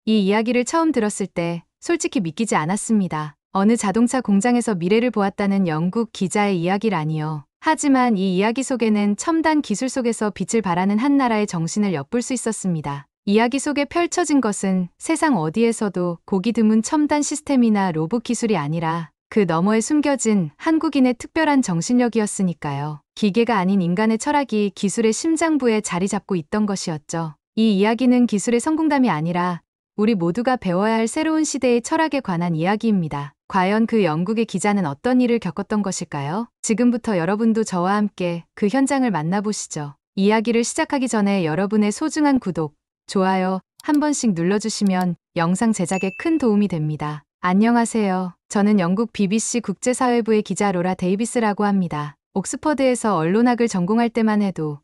이 이야기를 처음 들었을 때 솔직히 믿기지 않았습니다. 어느 자동차 공장에서 미래를 보았다는 영국 기자의 이야기라니요. 하지만 이 이야기 속에는 첨단 기술 속에서 빛을 발하는 한 나라의 정신을 엿볼 수 있었습니다. 이야기 속에 펼쳐진 것은 세상 어디에서도 보기 드문 첨단 시스템이나 로봇 기술이 아니라 그 너머에 숨겨진 한국인의 특별한 정신력이었으니까요. 기계가 아닌 인간의 철학이 기술의 심장부에 자리 잡고 있던 것이었죠. 이 이야기는 기술의 성공담이 아니라 우리 모두가 배워야 할 새로운 시대의 철학에 관한 이야기입니다. 과연 그 영국의 기자는 어떤 일을 겪었던 것일까요? 지금부터 여러분도 저와 함께 그 현장을 만나보시죠. 이야기를 시작하기 전에 여러분의 소중한 구독, 좋아요 한 번씩 눌러주시면 영상 제작에 큰 도움이 됩니다. 안녕하세요. 저는 영국 BBC 국제사회부의 기자 로라 데이비스라고 합니다. 옥스퍼드에서 언론학을 전공할 때만 해도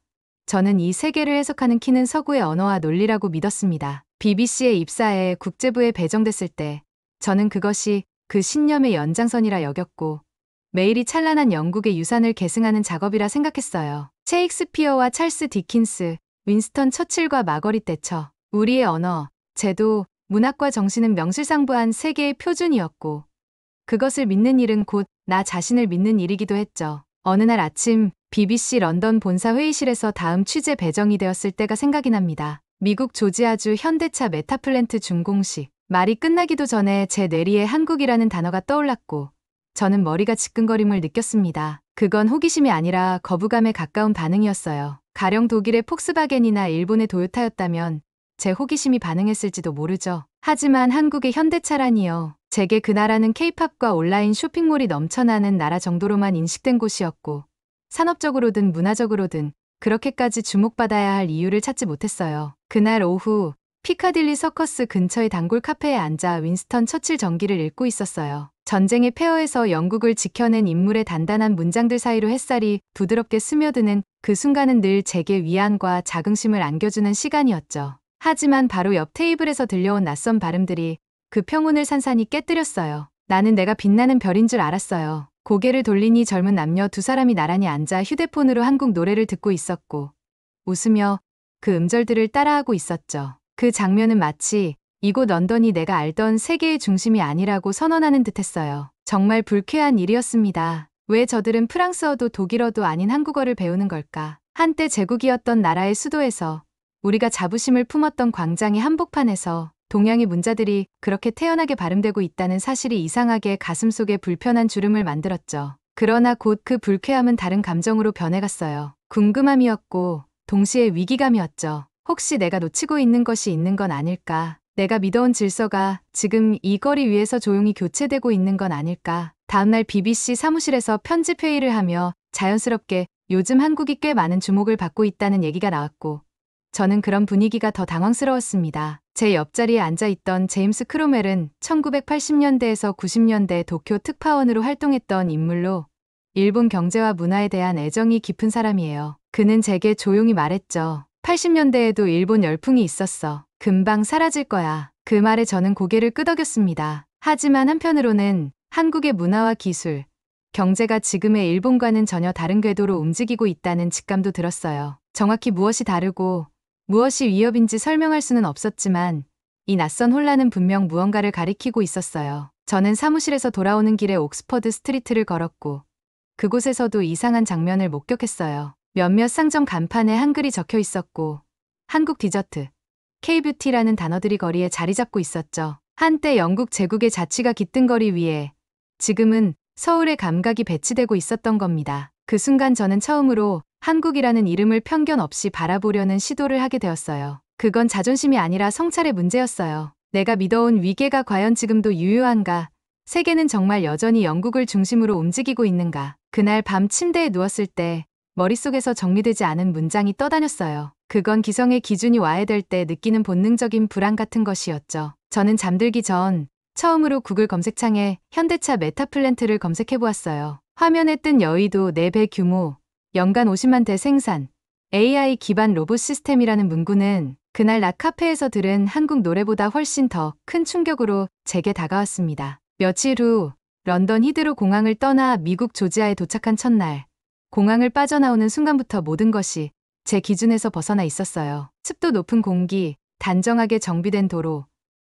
저는 이 세계를 해석하는 키는 서구의 언어와 논리라고 믿었습니다. BBC에 입사해 국제부에 배정됐을 때 저는 그것이 그 신념의 연장선이라 여겼고 매일이 찬란한 영국의 유산을 계승하는 작업이라 생각했어요. 셰익스피어와 찰스 디킨스, 윈스턴 처칠과 마거릿 대처, 우리의 언어, 제도, 문학과 정신은 명실상부한 세계의 표준이었고 그것을 믿는 일은 곧 나 자신을 믿는 일이기도 했죠. 어느 날 아침 BBC 런던 본사 회의실에서 다음 취재 배정이 되었을 때가 생각이 납니다. 미국 조지아주 현대차 메타플랜트 준공식. 말이 끝나기도 전에 제 뇌리에 한국이라는 단어가 떠올랐고 저는 머리가 지끈거림을 느꼈습니다. 그건 호기심이 아니라 거부감에 가까운 반응이었어요. 가령 독일의 폭스바겐이나 일본의 도요타였다면 제 호기심이 반응했을지도 모르죠. 하지만 한국의 현대차라니요. 제게 그 나라는 케이팝과 온라인 쇼핑몰이 넘쳐나는 나라 정도로만 인식된 곳이었고 산업적으로든 문화적으로든 그렇게까지 주목받아야 할 이유를 찾지 못했어요. 그날 오후 피카딜리 서커스 근처의 단골 카페에 앉아 윈스턴 처칠 전기를 읽고 있었어요. 전쟁의 폐허에서 영국을 지켜낸 인물의 단단한 문장들 사이로 햇살이 부드럽게 스며드는 그 순간은 늘 제게 위안과 자긍심을 안겨주는 시간이었죠. 하지만 바로 옆 테이블에서 들려온 낯선 발음들이 그 평온을 산산이 깨뜨렸어요. 나는 내가 빛나는 별인 줄 알았어요. 고개를 돌리니 젊은 남녀 두 사람이 나란히 앉아 휴대폰으로 한국 노래를 듣고 있었고 웃으며 그 음절들을 따라하고 있었죠. 그 장면은 마치 이곳 런던이 내가 알던 세계의 중심이 아니라고 선언하는 듯했어요. 정말 불쾌한 일이었습니다. 왜 저들은 프랑스어도 독일어도 아닌 한국어를 배우는 걸까? 한때 제국이었던 나라의 수도에서 우리가 자부심을 품었던 광장의 한복판에서 동양의 문자들이 그렇게 태연하게 발음되고 있다는 사실이 이상하게 가슴속에 불편한 주름을 만들었죠. 그러나 곧 그 불쾌함은 다른 감정으로 변해갔어요. 궁금함이었고 동시에 위기감이었죠. 혹시 내가 놓치고 있는 것이 있는 건 아닐까? 내가 믿어온 질서가 지금 이 거리 위에서 조용히 교체되고 있는 건 아닐까? 다음날 BBC 사무실에서 편집 회의를 하며 자연스럽게 요즘 한국이 꽤 많은 주목을 받고 있다는 얘기가 나왔고 저는 그런 분위기가 더 당황스러웠습니다. 제 옆자리에 앉아있던 제임스 크로멜은 1980년대에서 90년대 도쿄 특파원으로 활동했던 인물로 일본 경제와 문화에 대한 애정이 깊은 사람이에요. 그는 제게 조용히 말했죠. 80년대에도 일본 열풍이 있었어. 금방 사라질 거야. 그 말에 저는 고개를 끄덕였습니다. 하지만 한편으로는 한국의 문화와 기술, 경제가 지금의 일본과는 전혀 다른 궤도로 움직이고 있다는 직감도 들었어요. 정확히 무엇이 다르고 무엇이 위협인지 설명할 수는 없었지만 이 낯선 혼란은 분명 무언가를 가리키고 있었어요. 저는 사무실에서 돌아오는 길에 옥스퍼드 스트리트를 걸었고 그곳에서도 이상한 장면을 목격했어요. 몇몇 상점 간판에 한글이 적혀 있었고 한국 디저트, K-뷰티라는 단어들이 거리에 자리 잡고 있었죠. 한때 영국 제국의 자취가 깃든 거리 위에 지금은 서울의 감각이 배치되고 있었던 겁니다. 그 순간 저는 처음으로 한국이라는 이름을 편견 없이 바라보려는 시도를 하게 되었어요. 그건 자존심이 아니라 성찰의 문제였어요. 내가 믿어온 위계가 과연 지금도 유효한가? 세계는 정말 여전히 영국을 중심으로 움직이고 있는가? 그날 밤 침대에 누웠을 때 머릿속에서 정리되지 않은 문장이 떠다녔어요. 그건 기성의 기준이 와해될 때 느끼는 본능적인 불안 같은 것이었죠. 저는 잠들기 전 처음으로 구글 검색창에 현대차 메타플랜트를 검색해보았어요. 화면에 뜬 여의도 4배 규모, 연간 50만 대 생산, AI 기반 로봇 시스템이라는 문구는 그날 낮 카페에서 들은 한국 노래보다 훨씬 더 큰 충격으로 제게 다가왔습니다. 며칠 후 런던 히드로 공항을 떠나 미국 조지아에 도착한 첫날, 공항을 빠져나오는 순간부터 모든 것이 제 기준에서 벗어나 있었어요. 습도 높은 공기, 단정하게 정비된 도로,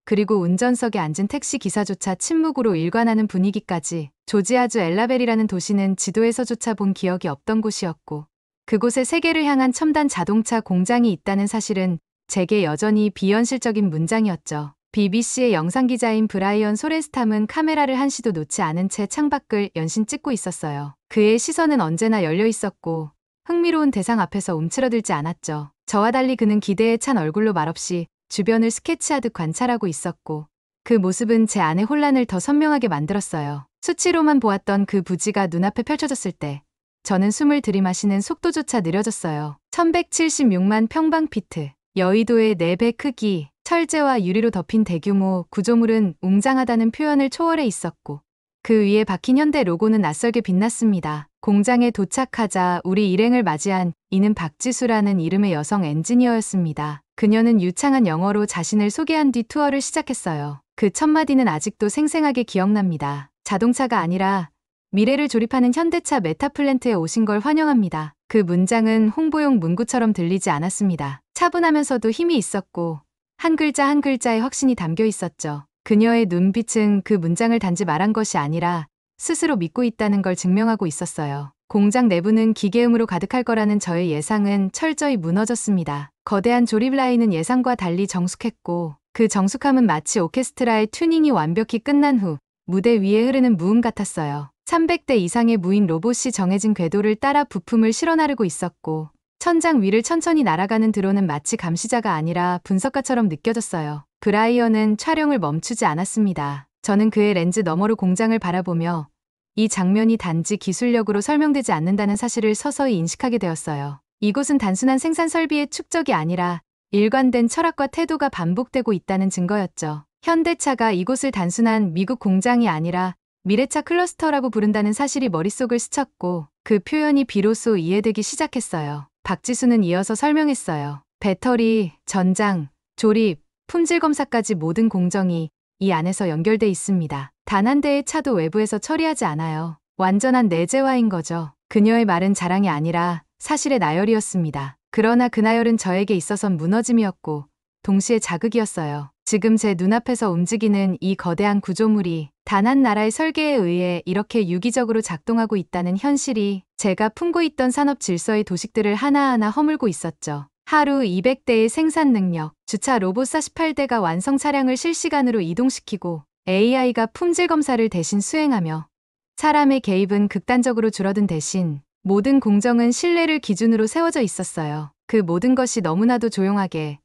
그리고 운전석에 앉은 택시 기사조차 침묵으로 일관하는 분위기까지. 조지아주 엘라벨이라는 도시는 지도에서조차 본 기억이 없던 곳이었고 그곳에 세계를 향한 첨단 자동차 공장이 있다는 사실은 제게 여전히 비현실적인 문장이었죠. BBC의 영상기자인 브라이언 소렌스탐은 카메라를 한시도 놓지 않은 채 창밖을 연신 찍고 있었어요. 그의 시선은 언제나 열려 있었고 흥미로운 대상 앞에서 움츠러들지 않았죠. 저와 달리 그는 기대에 찬 얼굴로 말없이 주변을 스케치하듯 관찰하고 있었고 그 모습은 제 안의 혼란을 더 선명하게 만들었어요. 수치로만 보았던 그 부지가 눈앞에 펼쳐졌을 때 저는 숨을 들이마시는 속도조차 느려졌어요. 1176만 평방피트, 여의도의 4배 크기, 철제와 유리로 덮인 대규모 구조물은 웅장하다는 표현을 초월해 있었고 그 위에 박힌 현대 로고는 낯설게 빛났습니다. 공장에 도착하자 우리 일행을 맞이한 이는 박지수라는 이름의 여성 엔지니어였습니다. 그녀는 유창한 영어로 자신을 소개한 뒤 투어를 시작했어요. 그 첫 마디는 아직도 생생하게 기억납니다. 자동차가 아니라 미래를 조립하는 현대차 메타플랜트에 오신 걸 환영합니다. 그 문장은 홍보용 문구처럼 들리지 않았습니다. 차분하면서도 힘이 있었고 한 글자 한 글자에 확신이 담겨 있었죠. 그녀의 눈빛은 그 문장을 단지 말한 것이 아니라 스스로 믿고 있다는 걸 증명하고 있었어요. 공장 내부는 기계음으로 가득할 거라는 저의 예상은 철저히 무너졌습니다. 거대한 조립 라인은 예상과 달리 정숙했고 그 정숙함은 마치 오케스트라의 튜닝이 완벽히 끝난 후 무대 위에 흐르는 무음 같았어요. 300대 이상의 무인 로봇이 정해진 궤도를 따라 부품을 실어 나르고 있었고 천장 위를 천천히 날아가는 드론은 마치 감시자가 아니라 분석가처럼 느껴졌어요. 브라이언은 촬영을 멈추지 않았습니다. 저는 그의 렌즈 너머로 공장을 바라보며 이 장면이 단지 기술력으로 설명되지 않는다는 사실을 서서히 인식하게 되었어요. 이곳은 단순한 생산 설비의 축적이 아니라 일관된 철학과 태도가 반복되고 있다는 증거였죠. 현대차가 이곳을 단순한 미국 공장이 아니라 미래차 클러스터라고 부른다는 사실이 머릿속을 스쳤고 그 표현이 비로소 이해되기 시작했어요. 박지수는 이어서 설명했어요. 배터리, 전장, 조립, 품질 검사까지 모든 공정이 이 안에서 연결돼 있습니다. 단 한 대의 차도 외부에서 처리하지 않아요. 완전한 내재화인 거죠. 그녀의 말은 자랑이 아니라 사실의 나열이었습니다. 그러나 그 나열은 저에게 있어선 무너짐이었고 동시에 자극이었어요. 지금 제 눈앞에서 움직이는 이 거대한 구조물이 단 한 나라의 설계에 의해 이렇게 유기적으로 작동하고 있다는 현실이 제가 품고 있던 산업 질서의 도식들을 하나하나 허물고 있었죠. 하루 200대의 생산 능력, 주차 로봇 48대가 완성 차량을 실시간으로 이동시키고 AI가 품질 검사를 대신 수행하며 사람의 개입은 극단적으로 줄어든 대신 모든 공정은 신뢰를 기준으로 세워져 있었어요. 그 모든 것이 너무나도 조용하게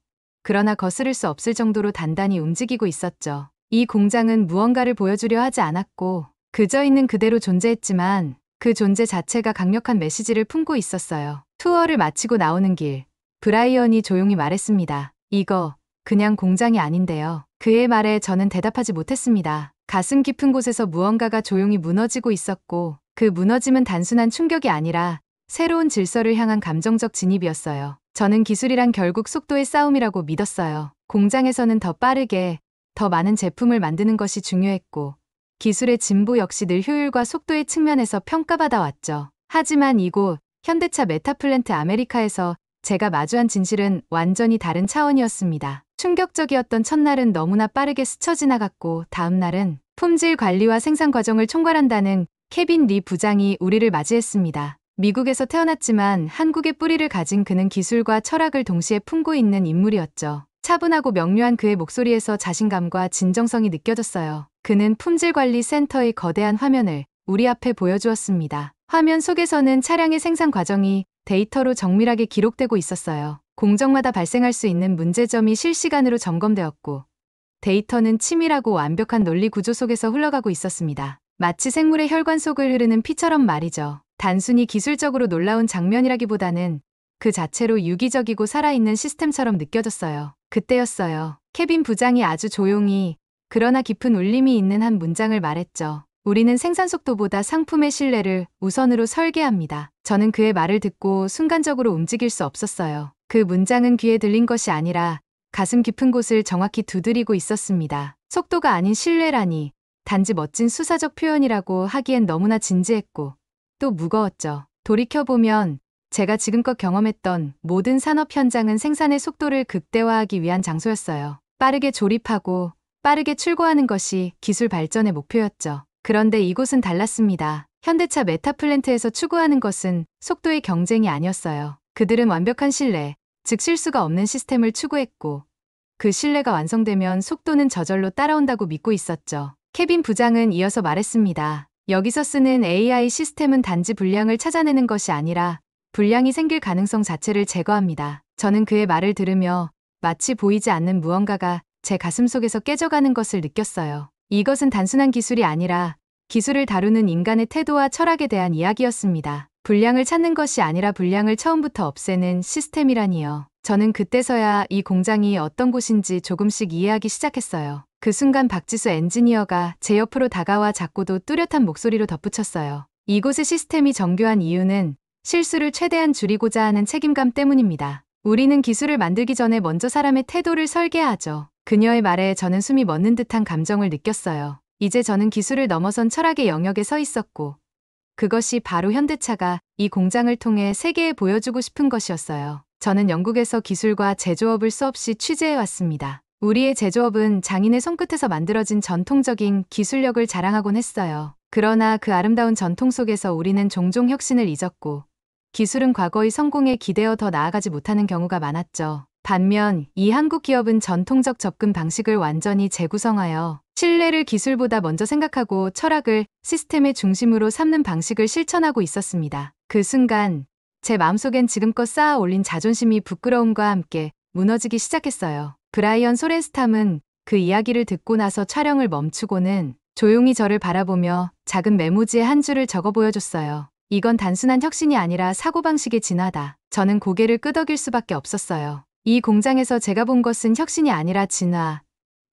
그러나 거스를 수 없을 정도로 단단히 움직이고 있었죠. 이 공장은 무언가를 보여주려 하지 않았고 그저 있는 그대로 존재했지만 그 존재 자체가 강력한 메시지를 품고 있었어요. 투어를 마치고 나오는 길, 브라이언이 조용히 말했습니다. 이거 그냥 공장이 아닌데요. 그의 말에 저는 대답하지 못했습니다. 가슴 깊은 곳에서 무언가가 조용히 무너지고 있었고 그 무너짐은 단순한 충격이 아니라 새로운 질서를 향한 감정적 진입이었어요. 저는 기술이란 결국 속도의 싸움이라고 믿었어요. 공장에서는 더 빠르게, 더 많은 제품을 만드는 것이 중요했고 기술의 진보 역시 늘 효율과 속도의 측면에서 평가받아 왔죠. 하지만 이곳 현대차 메타플랜트 아메리카에서 제가 마주한 진실은 완전히 다른 차원이었습니다. 충격적이었던 첫날은 너무나 빠르게 스쳐 지나갔고 다음 날은 품질 관리와 생산 과정을 총괄한다는 케빈 리 부장이 우리를 맞이했습니다. 미국에서 태어났지만 한국의 뿌리를 가진 그는 기술과 철학을 동시에 품고 있는 인물이었죠. 차분하고 명료한 그의 목소리에서 자신감과 진정성이 느껴졌어요. 그는 품질관리센터의 거대한 화면을 우리 앞에 보여주었습니다. 화면 속에서는 차량의 생산 과정이 데이터로 정밀하게 기록되고 있었어요. 공정마다 발생할 수 있는 문제점이 실시간으로 점검되었고 데이터는 치밀하고 완벽한 논리 구조 속에서 흘러가고 있었습니다. 마치 생물의 혈관 속을 흐르는 피처럼 말이죠. 단순히 기술적으로 놀라운 장면이라기보다는 그 자체로 유기적이고 살아있는 시스템처럼 느껴졌어요. 그때였어요. 케빈 부장이 아주 조용히 그러나 깊은 울림이 있는 한 문장을 말했죠. 우리는 생산 속도보다 상품의 신뢰를 우선으로 설계합니다. 저는 그의 말을 듣고 순간적으로 움직일 수 없었어요. 그 문장은 귀에 들린 것이 아니라 가슴 깊은 곳을 정확히 두드리고 있었습니다. 속도가 아닌 신뢰라니 단지 멋진 수사적 표현이라고 하기엔 너무나 진지했고 또 무거웠죠. 돌이켜보면 제가 지금껏 경험했던 모든 산업 현장은 생산의 속도를 극대화하기 위한 장소였어요. 빠르게 조립하고 빠르게 출고하는 것이 기술 발전의 목표였죠. 그런데 이곳은 달랐습니다. 현대차 메타플랜트에서 추구하는 것은 속도의 경쟁이 아니었어요. 그들은 완벽한 신뢰, 즉 실수가 없는 시스템을 추구했고 그 신뢰가 완성되면 속도는 저절로 따라온다고 믿고 있었죠. 케빈 부장은 이어서 말했습니다. 여기서 쓰는 AI 시스템은 단지 불량을 찾아내는 것이 아니라 불량이 생길 가능성 자체를 제거합니다. 저는 그의 말을 들으며 마치 보이지 않는 무언가가 제 가슴속에서 깨져가는 것을 느꼈어요. 이것은 단순한 기술이 아니라 기술을 다루는 인간의 태도와 철학에 대한 이야기였습니다. 불량을 찾는 것이 아니라 불량을 처음부터 없애는 시스템이라니요. 저는 그때서야 이 공장이 어떤 곳인지 조금씩 이해하기 시작했어요. 그 순간 박지수 엔지니어가 제 옆으로 다가와 작고도 뚜렷한 목소리로 덧붙였어요. 이곳의 시스템이 정교한 이유는 실수를 최대한 줄이고자 하는 책임감 때문입니다. 우리는 기술을 만들기 전에 먼저 사람의 태도를 설계하죠. 그녀의 말에 저는 숨이 멎는 듯한 감정을 느꼈어요. 이제 저는 기술을 넘어선 철학의 영역에 서 있었고 그것이 바로 현대차가 이 공장을 통해 세계에 보여주고 싶은 것이었어요. 저는 영국에서 기술과 제조업을 수없이 취재해왔습니다. 우리의 제조업은 장인의 손끝에서 만들어진 전통적인 기술력을 자랑하곤 했어요. 그러나 그 아름다운 전통 속에서 우리는 종종 혁신을 잊었고 기술은 과거의 성공에 기대어 더 나아가지 못하는 경우가 많았죠. 반면 이 한국 기업은 전통적 접근 방식을 완전히 재구성하여 신뢰를 기술보다 먼저 생각하고 철학을 시스템의 중심으로 삼는 방식을 실천하고 있었습니다. 그 순간 제 마음속엔 지금껏 쌓아 올린 자존심이 부끄러움과 함께 무너지기 시작했어요. 브라이언 소렌스탐은 그 이야기를 듣고 나서 촬영을 멈추고는 조용히 저를 바라보며 작은 메모지에 한 줄을 적어 보여줬어요. 이건 단순한 혁신이 아니라 사고방식의 진화다. 저는 고개를 끄덕일 수밖에 없었어요. 이 공장에서 제가 본 것은 혁신이 아니라 진화,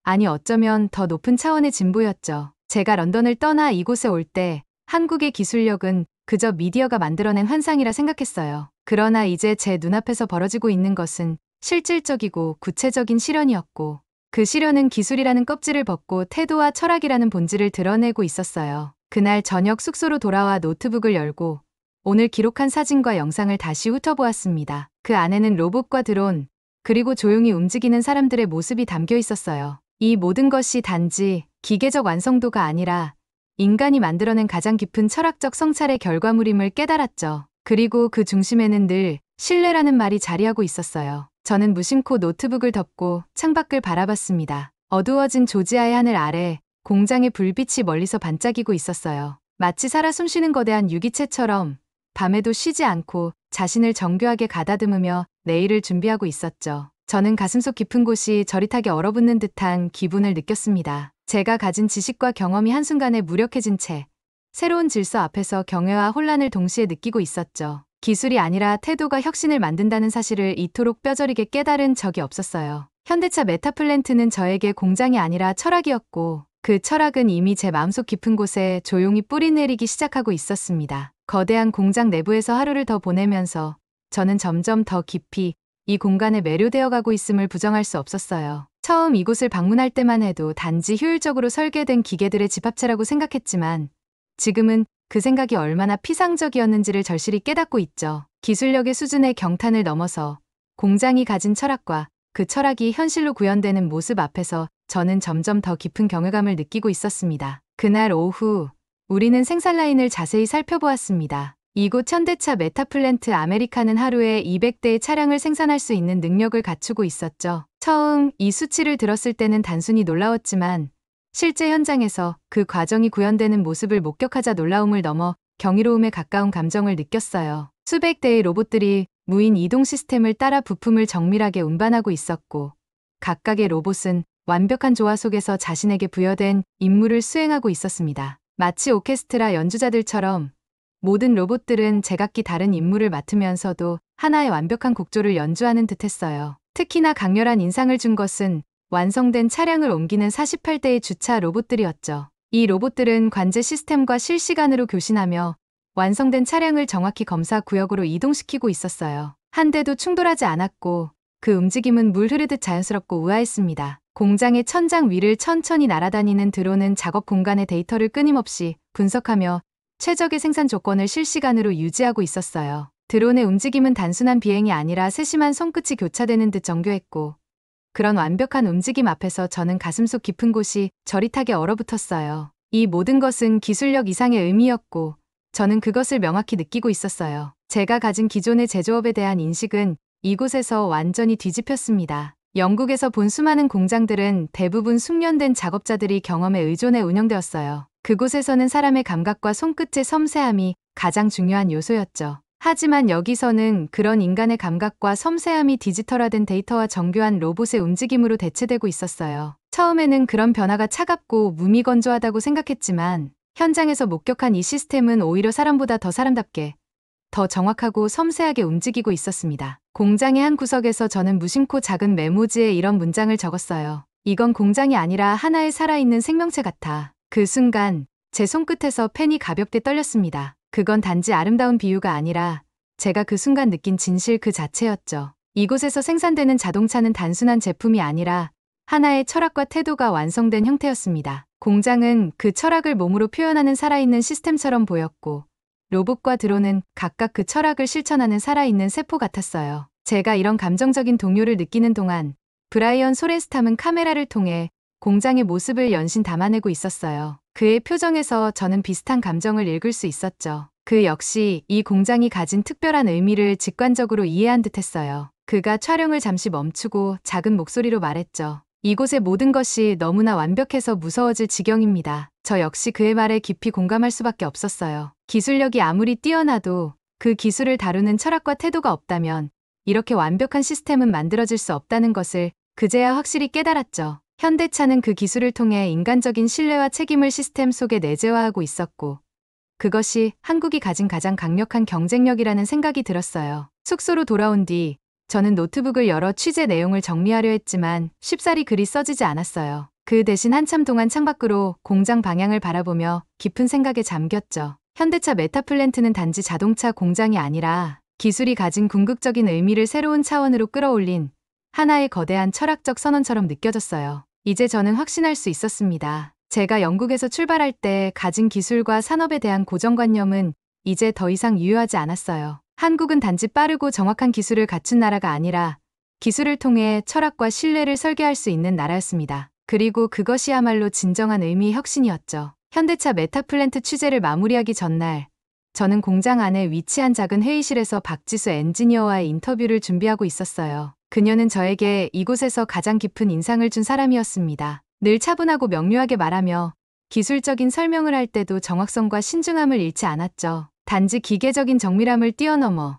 아니 어쩌면 더 높은 차원의 진보였죠. 제가 런던을 떠나 이곳에 올 때 한국의 기술력은 그저 미디어가 만들어낸 환상이라 생각했어요. 그러나 이제 제 눈앞에서 벌어지고 있는 것은 실질적이고 구체적인 실현이었고 그 실현은 기술이라는 껍질을 벗고 태도와 철학이라는 본질을 드러내고 있었어요. 그날 저녁 숙소로 돌아와 노트북을 열고 오늘 기록한 사진과 영상을 다시 훑어보았습니다. 그 안에는 로봇과 드론, 그리고 조용히 움직이는 사람들의 모습이 담겨 있었어요. 이 모든 것이 단지 기계적 완성도가 아니라 인간이 만들어낸 가장 깊은 철학적 성찰의 결과물임을 깨달았죠. 그리고 그 중심에는 늘 신뢰라는 말이 자리하고 있었어요. 저는 무심코 노트북을 덮고 창밖을 바라봤습니다. 어두워진 조지아의 하늘 아래 공장의 불빛이 멀리서 반짝이고 있었어요. 마치 살아 숨쉬는 거대한 유기체처럼 밤에도 쉬지 않고 자신을 정교하게 가다듬으며 내일을 준비하고 있었죠. 저는 가슴속 깊은 곳이 저릿하게 얼어붙는 듯한 기분을 느꼈습니다. 제가 가진 지식과 경험이 한순간에 무력해진 채 새로운 질서 앞에서 경외와 혼란을 동시에 느끼고 있었죠. 기술이 아니라 태도가 혁신을 만든다는 사실을 이토록 뼈저리게 깨달은 적이 없었어요. 현대차 메타플랜트는 저에게 공장이 아니라 철학이었고 그 철학은 이미 제 마음속 깊은 곳에 조용히 뿌리 내리기 시작하고 있었습니다. 거대한 공장 내부에서 하루를 더 보내면서 저는 점점 더 깊이 이 공간에 매료되어 가고 있음을 부정할 수 없었어요. 처음 이곳을 방문할 때만 해도 단지 효율적으로 설계된 기계들의 집합체라고 생각했지만 지금은 그 생각이 얼마나 피상적이었는지를 절실히 깨닫고 있죠. 기술력의 수준의 경탄을 넘어서 공장이 가진 철학과 그 철학이 현실로 구현되는 모습 앞에서 저는 점점 더 깊은 경외감을 느끼고 있었습니다. 그날 오후 우리는 생산 라인을 자세히 살펴보았습니다. 이곳 현대차 메타플랜트 아메리카는 하루에 200대의 차량을 생산할 수 있는 능력을 갖추고 있었죠. 처음 이 수치를 들었을 때는 단순히 놀라웠지만 실제 현장에서 그 과정이 구현되는 모습을 목격하자 놀라움을 넘어 경이로움에 가까운 감정을 느꼈어요. 수백 대의 로봇들이 무인 이동 시스템을 따라 부품을 정밀하게 운반하고 있었고 각각의 로봇은 완벽한 조화 속에서 자신에게 부여된 임무를 수행하고 있었습니다. 마치 오케스트라 연주자들처럼 모든 로봇들은 제각기 다른 임무를 맡으면서도 하나의 완벽한 곡조를 연주하는 듯했어요. 특히나 강렬한 인상을 준 것은 완성된 차량을 옮기는 48대의 주차 로봇들이었죠. 이 로봇들은 관제 시스템과 실시간으로 교신하며 완성된 차량을 정확히 검사 구역으로 이동시키고 있었어요. 한 대도 충돌하지 않았고 그 움직임은 물 흐르듯 자연스럽고 우아했습니다. 공장의 천장 위를 천천히 날아다니는 드론은 작업 공간의 데이터를 끊임없이 분석하며 최적의 생산 조건을 실시간으로 유지하고 있었어요. 드론의 움직임은 단순한 비행이 아니라 세심한 손끝이 교차되는 듯 정교했고 그런 완벽한 움직임 앞에서 저는 가슴속 깊은 곳이 저릿하게 얼어붙었어요. 이 모든 것은 기술력 이상의 의미였고 저는 그것을 명확히 느끼고 있었어요. 제가 가진 기존의 제조업에 대한 인식은 이곳에서 완전히 뒤집혔습니다. 영국에서 본 수많은 공장들은 대부분 숙련된 작업자들이 경험에 의존해 운영되었어요. 그곳에서는 사람의 감각과 손끝의 섬세함이 가장 중요한 요소였죠. 하지만 여기서는 그런 인간의 감각과 섬세함이 디지털화된 데이터와 정교한 로봇의 움직임으로 대체되고 있었어요. 처음에는 그런 변화가 차갑고 무미건조하다고 생각했지만 현장에서 목격한 이 시스템은 오히려 사람보다 더 사람답게, 더 정확하고 섬세하게 움직이고 있었습니다. 공장의 한 구석에서 저는 무심코 작은 메모지에 이런 문장을 적었어요. 이건 공장이 아니라 하나의 살아있는 생명체 같아. 그 순간 제 손끝에서 펜이 가볍게 떨렸습니다. 그건 단지 아름다운 비유가 아니라 제가 그 순간 느낀 진실 그 자체였죠. 이곳에서 생산되는 자동차는 단순한 제품이 아니라 하나의 철학과 태도가 완성된 형태였습니다. 공장은 그 철학을 몸으로 표현하는 살아있는 시스템처럼 보였고 로봇과 드론은 각각 그 철학을 실천하는 살아있는 세포 같았어요. 제가 이런 감정적인 동요를 느끼는 동안 브라이언 소렌스탐은 카메라를 통해 공장의 모습을 연신 담아내고 있었어요. 그의 표정에서 저는 비슷한 감정을 읽을 수 있었죠. 그 역시 이 공장이 가진 특별한 의미를 직관적으로 이해한 듯했어요. 그가 촬영을 잠시 멈추고 작은 목소리로 말했죠. 이곳의 모든 것이 너무나 완벽해서 무서워질 지경입니다. 저 역시 그의 말에 깊이 공감할 수밖에 없었어요. 기술력이 아무리 뛰어나도 그 기술을 다루는 철학과 태도가 없다면 이렇게 완벽한 시스템은 만들어질 수 없다는 것을 그제야 확실히 깨달았죠. 현대차는 그 기술을 통해 인간적인 신뢰와 책임을 시스템 속에 내재화하고 있었고 그것이 한국이 가진 가장 강력한 경쟁력이라는 생각이 들었어요. 숙소로 돌아온 뒤 저는 노트북을 열어 취재 내용을 정리하려 했지만 쉽사리 글이 써지지 않았어요. 그 대신 한참 동안 창밖으로 공장 방향을 바라보며 깊은 생각에 잠겼죠. 현대차 메타플랜트는 단지 자동차 공장이 아니라 기술이 가진 궁극적인 의미를 새로운 차원으로 끌어올린 하나의 거대한 철학적 선언처럼 느껴졌어요. 이제 저는 확신할 수 있었습니다. 제가 영국에서 출발할 때 가진 기술과 산업에 대한 고정관념은 이제 더 이상 유효하지 않았어요. 한국은 단지 빠르고 정확한 기술을 갖춘 나라가 아니라 기술을 통해 철학과 신뢰를 설계할 수 있는 나라였습니다. 그리고 그것이야말로 진정한 의미의 혁신이었죠. 현대차 메타플랜트 취재를 마무리하기 전날 저는 공장 안에 위치한 작은 회의실에서 박지수 엔지니어와의 인터뷰를 준비하고 있었어요. 그녀는 저에게 이곳에서 가장 깊은 인상을 준 사람이었습니다. 늘 차분하고 명료하게 말하며 기술적인 설명을 할 때도 정확성과 신중함을 잃지 않았죠. 단지 기계적인 정밀함을 뛰어넘어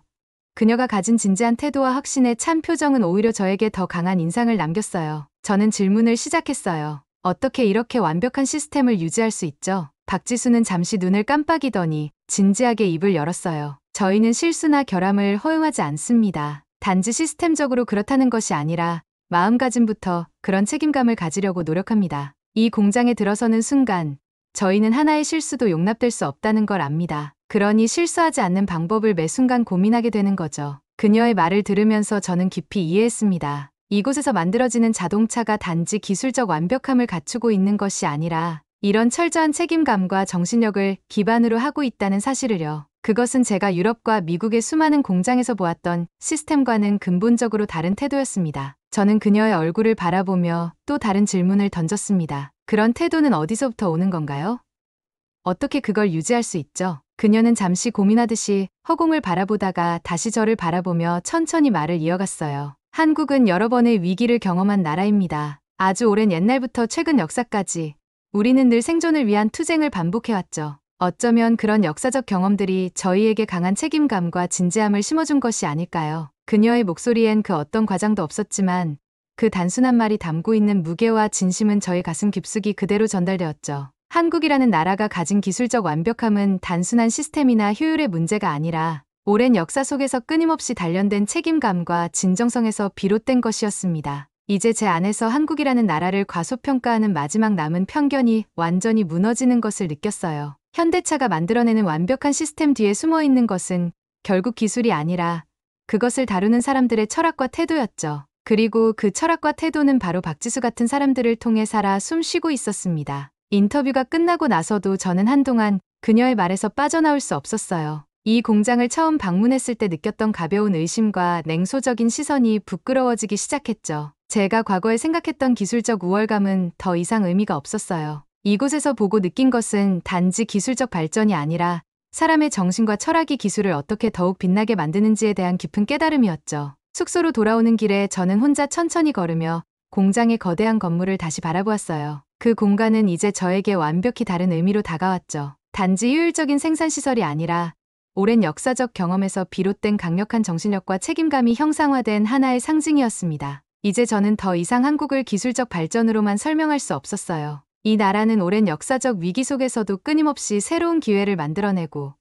그녀가 가진 진지한 태도와 확신의 찬 표정은 오히려 저에게 더 강한 인상을 남겼어요. 저는 질문을 시작했어요. 어떻게 이렇게 완벽한 시스템을 유지할 수 있죠? 박지수는 잠시 눈을 깜빡이더니 진지하게 입을 열었어요. 저희는 실수나 결함을 허용하지 않습니다. 단지 시스템적으로 그렇다는 것이 아니라 마음가짐부터 그런 책임감을 가지려고 노력합니다. 이 공장에 들어서는 순간 저희는 하나의 실수도 용납될 수 없다는 걸 압니다. 그러니 실수하지 않는 방법을 매 순간 고민하게 되는 거죠. 그녀의 말을 들으면서 저는 깊이 이해했습니다. 이곳에서 만들어지는 자동차가 단지 기술적 완벽함을 갖추고 있는 것이 아니라 이런 철저한 책임감과 정신력을 기반으로 하고 있다는 사실을요. 그것은 제가 유럽과 미국의 수많은 공장에서 보았던 시스템과는 근본적으로 다른 태도였습니다. 저는 그녀의 얼굴을 바라보며 또 다른 질문을 던졌습니다. 그런 태도는 어디서부터 오는 건가요? 어떻게 그걸 유지할 수 있죠? 그녀는 잠시 고민하듯이 허공을 바라보다가 다시 저를 바라보며 천천히 말을 이어갔어요. 한국은 여러 번의 위기를 경험한 나라입니다. 아주 오랜 옛날부터 최근 역사까지 우리는 늘 생존을 위한 투쟁을 반복해왔죠. 어쩌면 그런 역사적 경험들이 저희에게 강한 책임감과 진지함을 심어준 것이 아닐까요? 그녀의 목소리엔 그 어떤 과장도 없었지만 그 단순한 말이 담고 있는 무게와 진심은 저의 가슴 깊숙이 그대로 전달되었죠. 한국이라는 나라가 가진 기술적 완벽함은 단순한 시스템이나 효율의 문제가 아니라 오랜 역사 속에서 끊임없이 단련된 책임감과 진정성에서 비롯된 것이었습니다. 이제 제 안에서 한국이라는 나라를 과소평가하는 마지막 남은 편견이 완전히 무너지는 것을 느꼈어요. 현대차가 만들어내는 완벽한 시스템 뒤에 숨어있는 것은 결국 기술이 아니라 그것을 다루는 사람들의 철학과 태도였죠. 그리고 그 철학과 태도는 바로 박지수 같은 사람들을 통해 살아 숨쉬고 있었습니다. 인터뷰가 끝나고 나서도 저는 한동안 그녀의 말에서 빠져나올 수 없었어요. 이 공장을 처음 방문했을 때 느꼈던 가벼운 의심과 냉소적인 시선이 부끄러워지기 시작했죠. 제가 과거에 생각했던 기술적 우월감은 더 이상 의미가 없었어요. 이곳에서 보고 느낀 것은 단지 기술적 발전이 아니라 사람의 정신과 철학이 기술을 어떻게 더욱 빛나게 만드는지에 대한 깊은 깨달음이었죠. 숙소로 돌아오는 길에 저는 혼자 천천히 걸으며 공장의 거대한 건물을 다시 바라보았어요. 그 공간은 이제 저에게 완벽히 다른 의미로 다가왔죠. 단지 효율적인 생산시설이 아니라 오랜 역사적 경험에서 비롯된 강력한 정신력과 책임감이 형상화된 하나의 상징이었습니다. 이제 저는 더 이상 한국을 기술적 발전으로만 설명할 수 없었어요. 이 나라는 오랜 역사적 위기 속에서도 끊임없이 새로운 기회를 만들어내고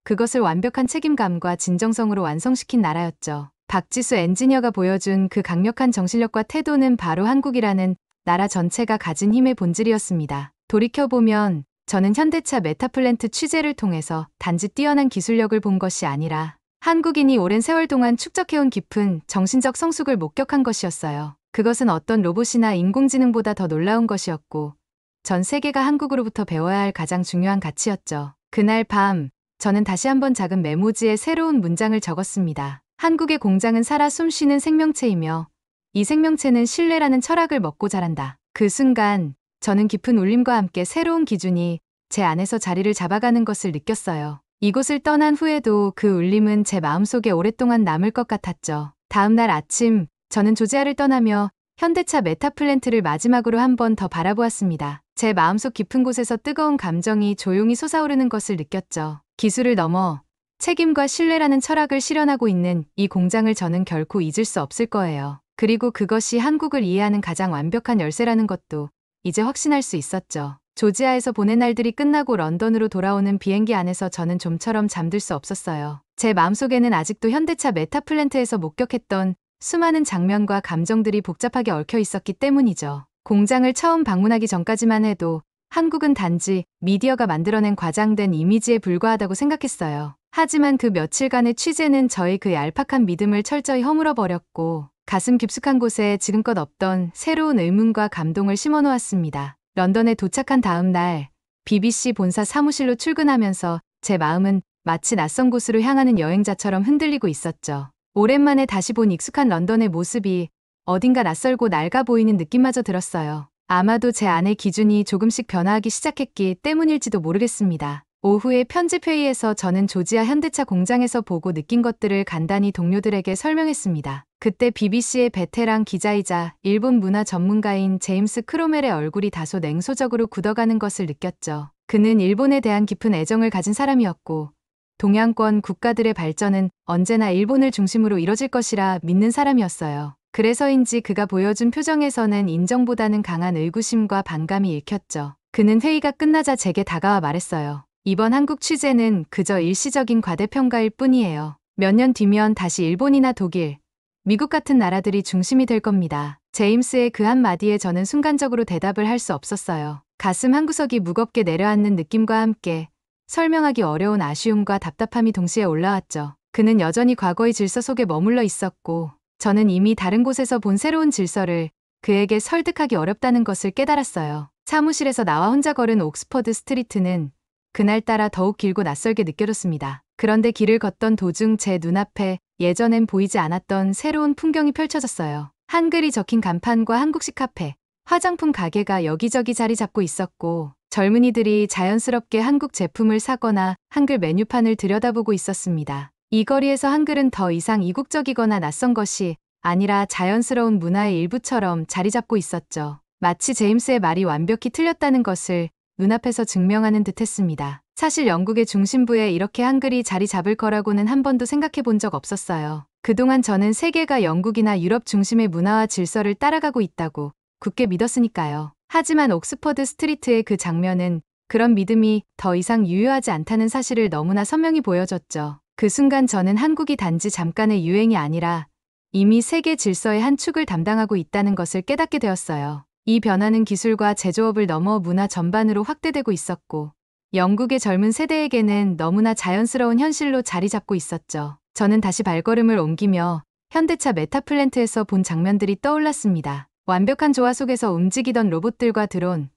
그것을 완벽한 책임감과 진정성으로 완성시킨 나라였죠. 박지수 엔지니어가 보여준 그 강력한 정신력과 태도는 바로 한국이라는 나라 전체가 가진 힘의 본질이었습니다. 돌이켜보면 저는 현대차 메타플랜트 취재를 통해서 단지 뛰어난 기술력을 본 것이 아니라 한국인이 오랜 세월 동안 축적해온 깊은 정신적 성숙을 목격한 것이었어요. 그것은 어떤 로봇이나 인공지능보다 더 놀라운 것이었고 전 세계가 한국으로부터 배워야 할 가장 중요한 가치였죠. 그날 밤 저는 다시 한번 작은 메모지에 새로운 문장을 적었습니다. 한국의 공장은 살아 숨쉬는 생명체이며 이 생명체는 신뢰라는 철학을 먹고 자란다. 그 순간 저는 깊은 울림과 함께 새로운 기준이 제 안에서 자리를 잡아가는 것을 느꼈어요. 이곳을 떠난 후에도 그 울림은 제 마음속에 오랫동안 남을 것 같았죠. 다음 날 아침 저는 조지아를 떠나며 현대차 메타플랜트를 마지막으로 한 번 더 바라보았습니다. 제 마음속 깊은 곳에서 뜨거운 감정이 조용히 솟아오르는 것을 느꼈죠. 기술을 넘어 책임과 신뢰라는 철학을 실현하고 있는 이 공장을 저는 결코 잊을 수 없을 거예요. 그리고 그것이 한국을 이해하는 가장 완벽한 열쇠라는 것도 이제 확신할 수 있었죠. 조지아에서 보낸 날들이 끝나고 런던으로 돌아오는 비행기 안에서 저는 좀처럼 잠들 수 없었어요. 제 마음속에는 아직도 현대차 메타플랜트에서 목격했던 수많은 장면과 감정들이 복잡하게 얽혀 있었기 때문이죠. 공장을 처음 방문하기 전까지만 해도 한국은 단지 미디어가 만들어낸 과장된 이미지에 불과하다고 생각했어요. 하지만 그 며칠간의 취재는 저의 그 얄팍한 믿음을 철저히 허물어버렸고 가슴 깊숙한 곳에 지금껏 없던 새로운 의문과 감동을 심어놓았습니다. 런던에 도착한 다음 날 BBC 본사 사무실로 출근하면서 제 마음은 마치 낯선 곳으로 향하는 여행자처럼 흔들리고 있었죠. 오랜만에 다시 본 익숙한 런던의 모습이 어딘가 낯설고 낡아 보이는 느낌마저 들었어요. 아마도 제 안의 기준이 조금씩 변화하기 시작했기 때문일지도 모르겠습니다. 오후에 편집회의에서 저는 조지아 현대차 공장에서 보고 느낀 것들을 간단히 동료들에게 설명했습니다. 그때 BBC의 베테랑 기자이자 일본 문화 전문가인 제임스 크로멜의 얼굴이 다소 냉소적으로 굳어가는 것을 느꼈죠. 그는 일본에 대한 깊은 애정을 가진 사람이었고 동양권 국가들의 발전은 언제나 일본을 중심으로 이뤄질 것이라 믿는 사람이었어요. 그래서인지 그가 보여준 표정에서는 인정보다는 강한 의구심과 반감이 읽혔죠. 그는 회의가 끝나자 제게 다가와 말했어요. 이번 한국 취재는 그저 일시적인 과대평가일 뿐이에요. 몇 년 뒤면 다시 일본이나 독일, 미국 같은 나라들이 중심이 될 겁니다. 제임스의 그 한마디에 저는 순간적으로 대답을 할 수 없었어요. 가슴 한구석이 무겁게 내려앉는 느낌과 함께 설명하기 어려운 아쉬움과 답답함이 동시에 올라왔죠. 그는 여전히 과거의 질서 속에 머물러 있었고 저는 이미 다른 곳에서 본 새로운 질서를 그에게 설득하기 어렵다는 것을 깨달았어요. 사무실에서 나와 혼자 걸은 옥스퍼드 스트리트는 그날따라 더욱 길고 낯설게 느껴졌습니다. 그런데 길을 걷던 도중 제 눈앞에 예전엔 보이지 않았던 새로운 풍경이 펼쳐졌어요. 한글이 적힌 간판과 한국식 카페, 화장품 가게가 여기저기 자리 잡고 있었고 젊은이들이 자연스럽게 한국 제품을 사거나 한글 메뉴판을 들여다보고 있었습니다. 이 거리에서 한글은 더 이상 이국적이거나 낯선 것이 아니라 자연스러운 문화의 일부처럼 자리 잡고 있었죠. 마치 제임스의 말이 완벽히 틀렸다는 것을 눈앞에서 증명하는 듯 했습니다. 사실 영국의 중심부에 이렇게 한글이 자리 잡을 거라고는 한 번도 생각해 본 적 없었어요. 그동안 저는 세계가 영국이나 유럽 중심의 문화와 질서를 따라가고 있다고 굳게 믿었으니까요. 하지만 옥스퍼드 스트리트의 그 장면은 그런 믿음이 더 이상 유효하지 않다는 사실을 너무나 선명히 보여줬죠. 그 순간 저는 한국이 단지 잠깐의 유행이 아니라 이미 세계 질서의 한 축을 담당하고 있다는 것을 깨닫게 되었어요. 이 변화는 기술과 제조업을 넘어 문화 전반으로 확대되고 있었고 영국의 젊은 세대에게는 너무나 자연스러운 현실로 자리 잡고 있었죠. 저는 다시 발걸음을 옮기며 현대차 메타플랜트에서 본 장면들이 떠올랐습니다. 완벽한 조화 속에서 움직이던 로봇들과 드론,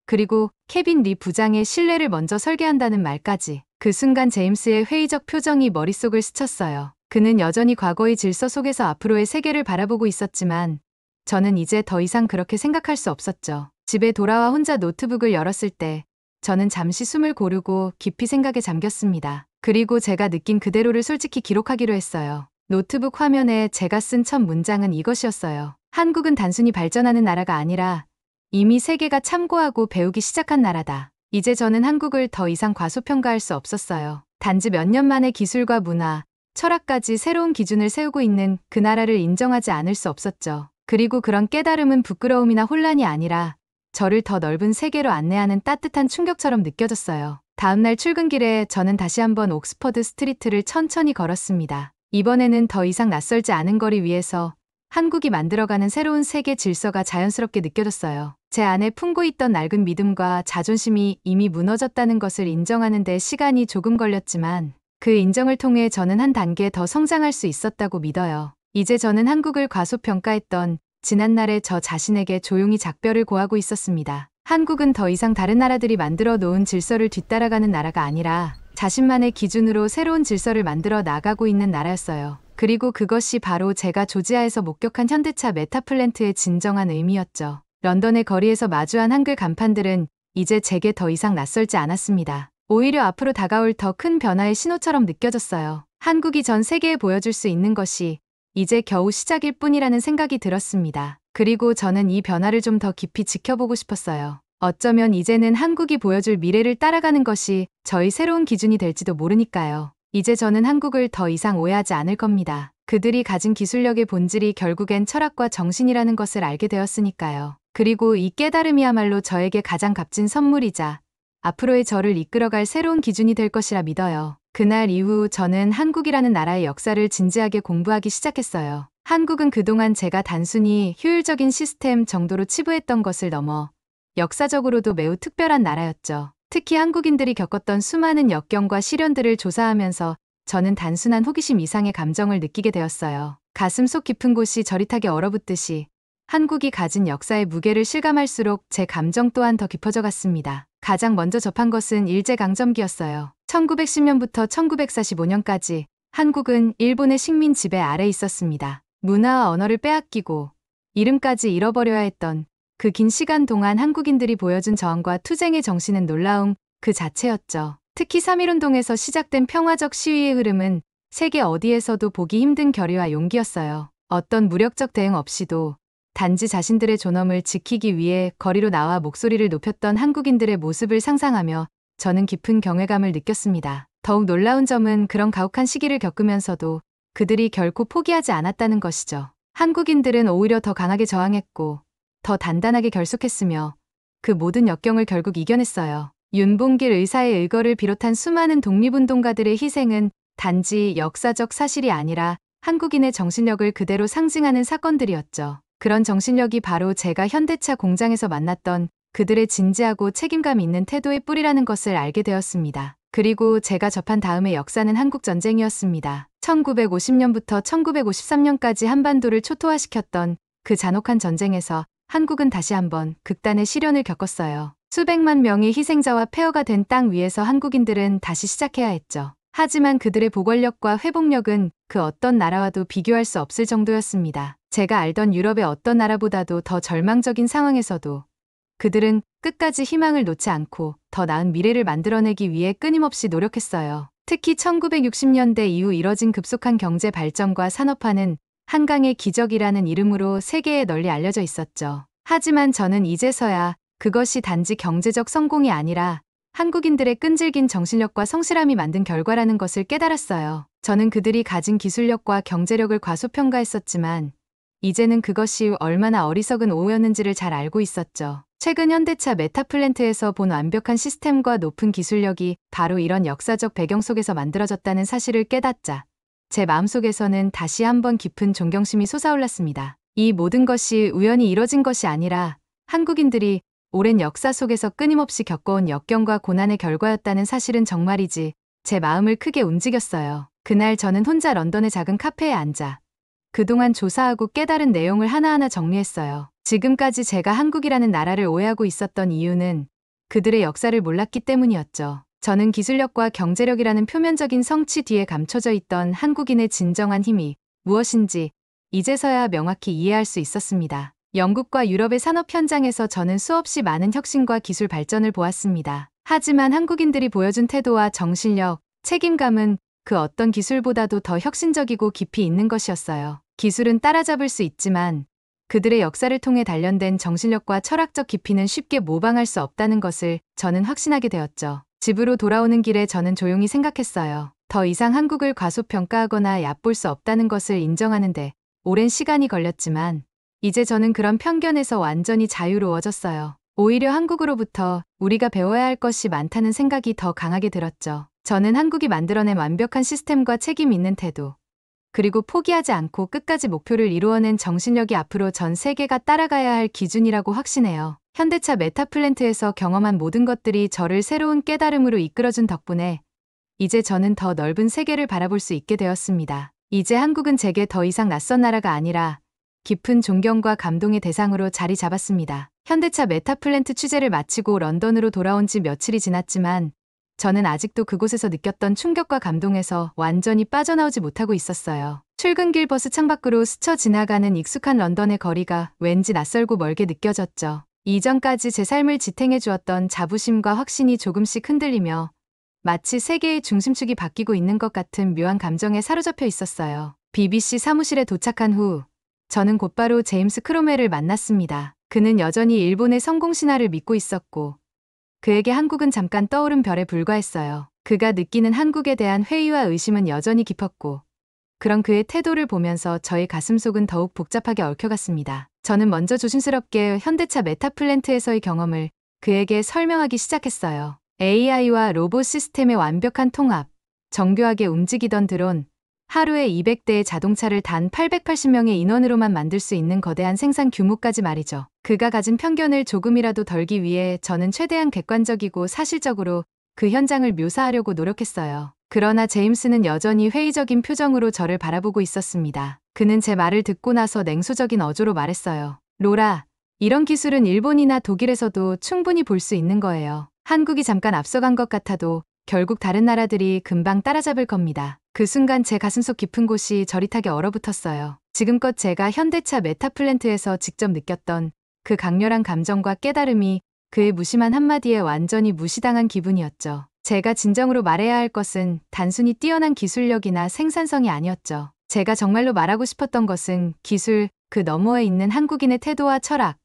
그리고 케빈 리 부장의 신뢰를 먼저 설계한다는 말까지. 그 순간 제임스의 회의적 표정이 머릿속을 스쳤어요. 그는 여전히 과거의 질서 속에서 앞으로의 세계를 바라보고 있었지만 저는 이제 더 이상 그렇게 생각할 수 없었죠. 집에 돌아와 혼자 노트북을 열었을 때 저는 잠시 숨을 고르고 깊이 생각에 잠겼습니다. 그리고 제가 느낀 그대로를 솔직히 기록하기로 했어요. 노트북 화면에 제가 쓴 첫 문장은 이것이었어요. 한국은 단순히 발전하는 나라가 아니라 이미 세계가 참고하고 배우기 시작한 나라다. 이제 저는 한국을 더 이상 과소평가할 수 없었어요. 단지 몇 년 만에 기술과 문화, 철학까지 새로운 기준을 세우고 있는 그 나라를 인정하지 않을 수 없었죠. 그리고 그런 깨달음은 부끄러움이나 혼란이 아니라 저를 더 넓은 세계로 안내하는 따뜻한 충격처럼 느껴졌어요. 다음날 출근길에 저는 다시 한번 옥스퍼드 스트리트를 천천히 걸었습니다. 이번에는 더 이상 낯설지 않은 거리 위에서 한국이 만들어가는 새로운 세계 질서가 자연스럽게 느껴졌어요. 제 안에 품고 있던 낡은 믿음과 자존심이 이미 무너졌다는 것을 인정하는 데 시간이 조금 걸렸지만 그 인정을 통해 저는 한 단계 더 성장할 수 있었다고 믿어요. 이제 저는 한국을 과소평가했던 지난날의 저 자신에게 조용히 작별을 고하고 있었습니다. 한국은 더 이상 다른 나라들이 만들어 놓은 질서를 뒤따라가는 나라가 아니라 자신만의 기준으로 새로운 질서를 만들어 나가고 있는 나라였어요. 그리고 그것이 바로 제가 조지아에서 목격한 현대차 메타플랜트의 진정한 의미였죠. 런던의 거리에서 마주한 한글 간판들은 이제 제게 더 이상 낯설지 않았습니다. 오히려 앞으로 다가올 더 큰 변화의 신호처럼 느껴졌어요. 한국이 전 세계에 보여줄 수 있는 것이 이제 겨우 시작일 뿐이라는 생각이 들었습니다. 그리고 저는 이 변화를 좀 더 깊이 지켜보고 싶었어요. 어쩌면 이제는 한국이 보여줄 미래를 따라가는 것이 저희 새로운 기준이 될지도 모르니까요. 이제 저는 한국을 더 이상 오해하지 않을 겁니다. 그들이 가진 기술력의 본질이 결국엔 철학과 정신이라는 것을 알게 되었으니까요. 그리고 이 깨달음이야말로 저에게 가장 값진 선물이자 앞으로의 저를 이끌어갈 새로운 기준이 될 것이라 믿어요. 그날 이후 저는 한국이라는 나라의 역사를 진지하게 공부하기 시작했어요. 한국은 그동안 제가 단순히 효율적인 시스템 정도로 치부했던 것을 넘어 역사적으로도 매우 특별한 나라였죠. 특히 한국인들이 겪었던 수많은 역경과 시련들을 조사하면서 저는 단순한 호기심 이상의 감정을 느끼게 되었어요. 가슴속 깊은 곳이 저릿하게 얼어붙듯이 한국이 가진 역사의 무게를 실감할수록 제 감정 또한 더 깊어져 갔습니다. 가장 먼저 접한 것은 일제강점기였어요. 1910년부터 1945년까지 한국은 일본의 식민 지배 아래 있었습니다. 문화와 언어를 빼앗기고 이름까지 잃어버려야 했던 그 긴 시간 동안 한국인들이 보여준 저항과 투쟁의 정신은 놀라움 그 자체였죠. 특히 3.1운동에서 시작된 평화적 시위의 흐름은 세계 어디에서도 보기 힘든 결의와 용기였어요. 어떤 무력적 대응 없이도 단지 자신들의 존엄을 지키기 위해 거리로 나와 목소리를 높였던 한국인들의 모습을 상상하며 저는 깊은 경외감을 느꼈습니다. 더욱 놀라운 점은 그런 가혹한 시기를 겪으면서도 그들이 결코 포기하지 않았다는 것이죠. 한국인들은 오히려 더 강하게 저항했고 더 단단하게 결속했으며 그 모든 역경을 결국 이겨냈어요. 윤봉길 의사의 의거를 비롯한 수많은 독립운동가들의 희생은 단지 역사적 사실이 아니라 한국인의 정신력을 그대로 상징하는 사건들이었죠. 그런 정신력이 바로 제가 현대차 공장에서 만났던 그들의 진지하고 책임감 있는 태도의 뿌리라는 것을 알게 되었습니다. 그리고 제가 접한 다음의 역사는 한국전쟁이었습니다. 1950년부터 1953년까지 한반도를 초토화시켰던 그 잔혹한 전쟁에서 한국은 다시 한번 극단의 시련을 겪었어요. 수백만 명의 희생자와 폐허가 된 땅 위에서 한국인들은 다시 시작해야 했죠. 하지만 그들의 보궐력과 회복력은 그 어떤 나라와도 비교할 수 없을 정도였습니다. 제가 알던 유럽의 어떤 나라보다도 더 절망적인 상황에서도 그들은 끝까지 희망을 놓지 않고 더 나은 미래를 만들어내기 위해 끊임없이 노력했어요. 특히 1960년대 이후 이뤄진 급속한 경제 발전과 산업화는 한강의 기적이라는 이름으로 세계에 널리 알려져 있었죠. 하지만 저는 이제서야 그것이 단지 경제적 성공이 아니라 한국인들의 끈질긴 정신력과 성실함이 만든 결과라는 것을 깨달았어요. 저는 그들이 가진 기술력과 경제력을 과소평가했었지만 이제는 그것이 얼마나 어리석은 오해였는지를 잘 알고 있었죠. 최근 현대차 메타플랜트에서 본 완벽한 시스템과 높은 기술력이 바로 이런 역사적 배경 속에서 만들어졌다는 사실을 깨닫자 제 마음속에서는 다시 한번 깊은 존경심이 솟아올랐습니다. 이 모든 것이 우연히 이뤄진 것이 아니라 한국인들이 오랜 역사 속에서 끊임없이 겪어온 역경과 고난의 결과였다는 사실은 정말이지 제 마음을 크게 움직였어요. 그날 저는 혼자 런던의 작은 카페에 앉아 그동안 조사하고 깨달은 내용을 하나하나 정리했어요. 지금까지 제가 한국이라는 나라를 오해하고 있었던 이유는 그들의 역사를 몰랐기 때문이었죠. 저는 기술력과 경제력이라는 표면적인 성취 뒤에 감춰져 있던 한국인의 진정한 힘이 무엇인지 이제서야 명확히 이해할 수 있었습니다. 영국과 유럽의 산업 현장에서 저는 수없이 많은 혁신과 기술 발전을 보았습니다. 하지만 한국인들이 보여준 태도와 정신력, 책임감은 그 어떤 기술보다도 더 혁신적이고 깊이 있는 것이었어요. 기술은 따라잡을 수 있지만 그들의 역사를 통해 단련된 정신력과 철학적 깊이는 쉽게 모방할 수 없다는 것을 저는 확신하게 되었죠. 집으로 돌아오는 길에 저는 조용히 생각했어요. 더 이상 한국을 과소평가하거나 얕볼 수 없다는 것을 인정하는데 오랜 시간이 걸렸지만 이제 저는 그런 편견에서 완전히 자유로워졌어요. 오히려 한국으로부터 우리가 배워야 할 것이 많다는 생각이 더 강하게 들었죠. 저는 한국이 만들어낸 완벽한 시스템과 책임 있는 태도, 그리고 포기하지 않고 끝까지 목표를 이루어낸 정신력이 앞으로 전 세계가 따라가야 할 기준이라고 확신해요. 현대차 메타플랜트에서 경험한 모든 것들이 저를 새로운 깨달음으로 이끌어준 덕분에 이제 저는 더 넓은 세계를 바라볼 수 있게 되었습니다. 이제 한국은 제게 더 이상 낯선 나라가 아니라 깊은 존경과 감동의 대상으로 자리 잡았습니다. 현대차 메타플랜트 취재를 마치고 런던으로 돌아온 지 며칠이 지났지만 저는 아직도 그곳에서 느꼈던 충격과 감동에서 완전히 빠져나오지 못하고 있었어요. 출근길 버스 창밖으로 스쳐 지나가는 익숙한 런던의 거리가 왠지 낯설고 멀게 느껴졌죠. 이전까지 제 삶을 지탱해 주었던 자부심과 확신이 조금씩 흔들리며 마치 세계의 중심축이 바뀌고 있는 것 같은 묘한 감정에 사로잡혀 있었어요. BBC 사무실에 도착한 후 저는 곧바로 제임스 크로멜을 만났습니다. 그는 여전히 일본의 성공 신화를 믿고 있었고 그에게 한국은 잠깐 떠오른 별에 불과했어요. 그가 느끼는 한국에 대한 회의와 의심은 여전히 깊었고 그런 그의 태도를 보면서 저의 가슴속은 더욱 복잡하게 얽혀갔습니다. 저는 먼저 조심스럽게 현대차 메타플랜트에서의 경험을 그에게 설명하기 시작했어요. AI와 로봇 시스템의 완벽한 통합, 정교하게 움직이던 드론, 하루에 200대의 자동차를 단 880명의 인원으로만 만들 수 있는 거대한 생산 규모까지 말이죠. 그가 가진 편견을 조금이라도 덜기 위해 저는 최대한 객관적이고 사실적으로 그 현장을 묘사하려고 노력했어요. 그러나 제임스는 여전히 회의적인 표정으로 저를 바라보고 있었습니다. 그는 제 말을 듣고 나서 냉소적인 어조로 말했어요. 로라, 이런 기술은 일본이나 독일에서도 충분히 볼 수 있는 거예요. 한국이 잠깐 앞서간 것 같아도 결국 다른 나라들이 금방 따라잡을 겁니다. 그 순간 제 가슴속 깊은 곳이 저릿하게 얼어붙었어요. 지금껏 제가 현대차 메타플랜트에서 직접 느꼈던 그 강렬한 감정과 깨달음이 그의 무심한 한마디에 완전히 무시당한 기분이었죠. 제가 진정으로 말해야 할 것은 단순히 뛰어난 기술력이나 생산성이 아니었죠. 제가 정말로 말하고 싶었던 것은 기술 그 너머에 있는 한국인의 태도와 철학,